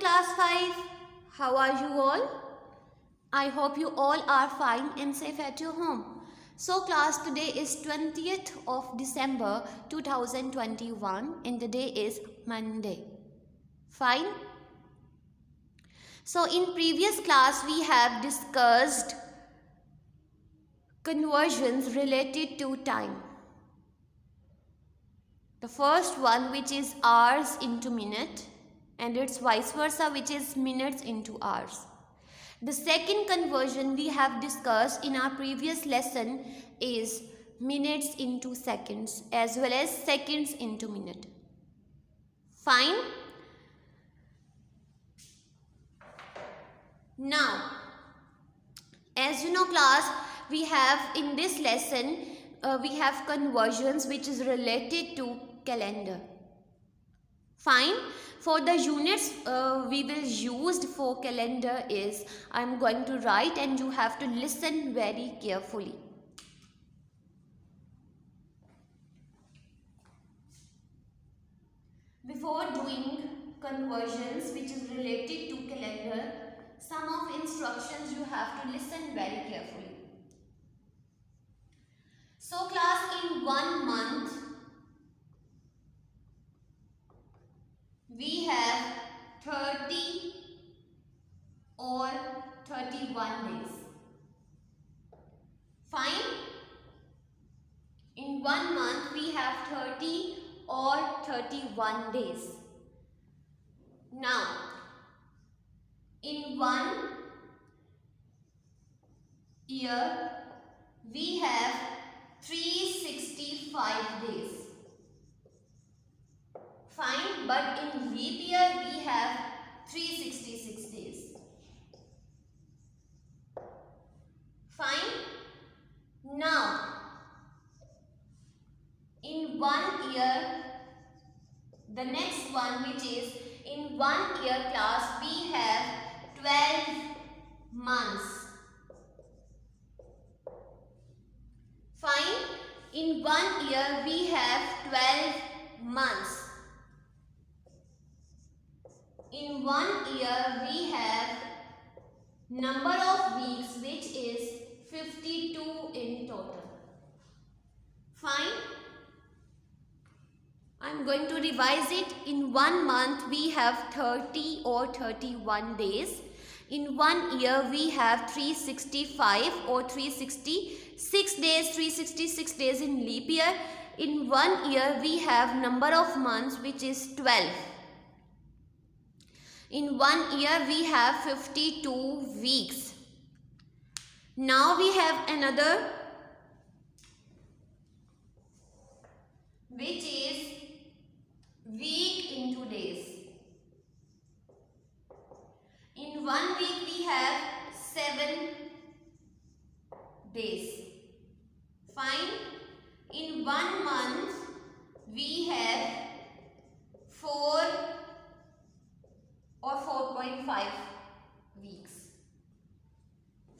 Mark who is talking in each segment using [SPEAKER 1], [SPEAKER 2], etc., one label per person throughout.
[SPEAKER 1] class 5. How are you all? I hope you all are fine and safe at your home. So class, today is 20th of December 2021 and the day is Monday. Fine? So in previous class we have discussed conversions related to time. The first one, which is hours into minute, and it's vice versa, which is minutes into hours. The second conversion we have discussed in our previous lesson is minutes into seconds as well as seconds into minute. Fine? Now, as you know class, we have in this lesson we have conversions which is related to calendar. Fine. For the units we will use for calendar is, I am going to write and you have to listen very carefully. Before doing conversions which is related to calendar, some of instructions you have to listen very carefully. So class, in 1 month we have 30 or 31 days. Fine? In 1 month we have 30 or 31 days. Now, in 1 year we have 365 days. Fine, but in leap year we have 366 days. Fine. Now, in 1 year, the next one, which is in 1 year class, we have 12 months. Fine. In 1 year we have 12 months. In 1 year we have number of weeks which is 52 in total. Fine. I am going to revise it. In 1 month we have 30 or 31 days. In 1 year we have 365 or 366 days, 366 days in leap year. In 1 year we have number of months which is 12. In 1 year we have 52 weeks. Now we have another which is week into days. In 1 week we have 7 days. Fine. In 1 month we have 4 or 4.5 weeks.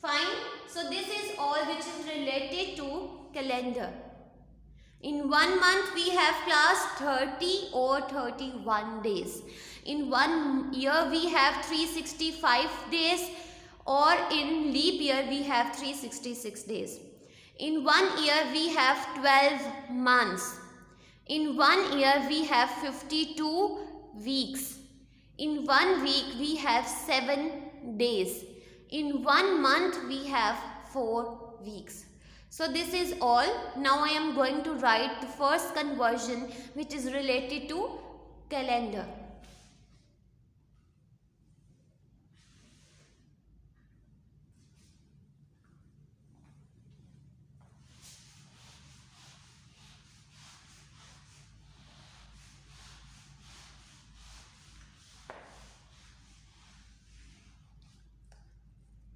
[SPEAKER 1] Fine. So this is all which is related to calendar. In 1 month we have class 30 or 31 days. In 1 year we have 365 days, or in leap year we have 366 days. In 1 year we have 12 months. In 1 year we have 52 weeks. In 1 week we have 7 days. In 1 month we have 4 weeks. So this is all. Now I am going to write the first conversion which is related to calendar.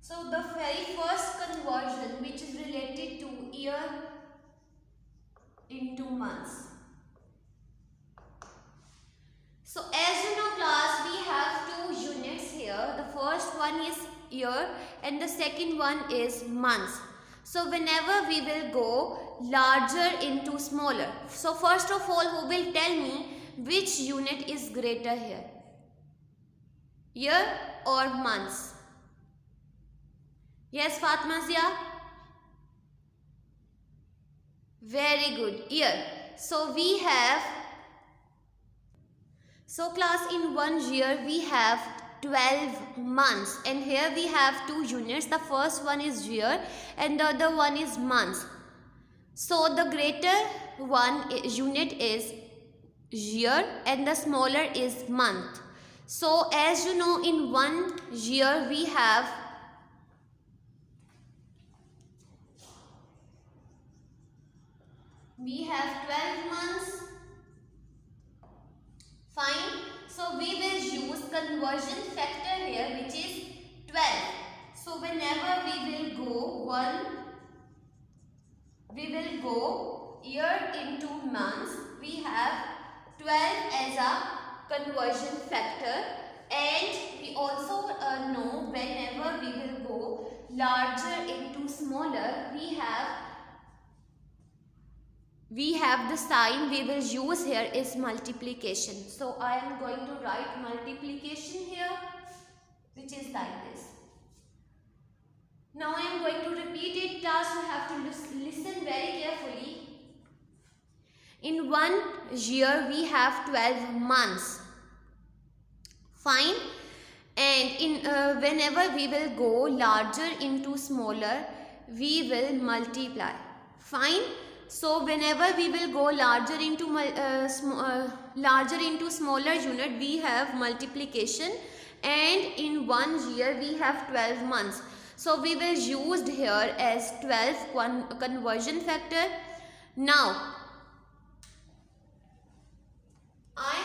[SPEAKER 1] So the very first conversion which is related to year into months. So as you know class, we have 2 units here. The first one is year and the second one is months. So whenever we will go larger into smaller. So first of all, who will tell me which unit is greater here? Year or months? Yes, Fatma Zia? Very good. Year. So we have, so class, in 1 year we have 12 months, and here we have two units. The first one is year and the other one is months. So the greater unit is year and the smaller is month. So as you know, in 1 year we have 12 months. Fine. So we will use conversion factor here, which is 12. So whenever we will go year into months, we have 12 as a conversion factor, and we also know whenever we will go larger into smaller, we have the sign we will use here is multiplication. So I am going to write multiplication here, which is like this. Now I am going to repeat it, class. You have to listen very carefully. In 1 year we have 12 months. Fine. And in whenever we will go larger into smaller, we will multiply. Fine. So whenever we will go larger into smaller unit, we have multiplication, and in 1 year we have 12 months. So we will use here as 12 conversion factor. Now I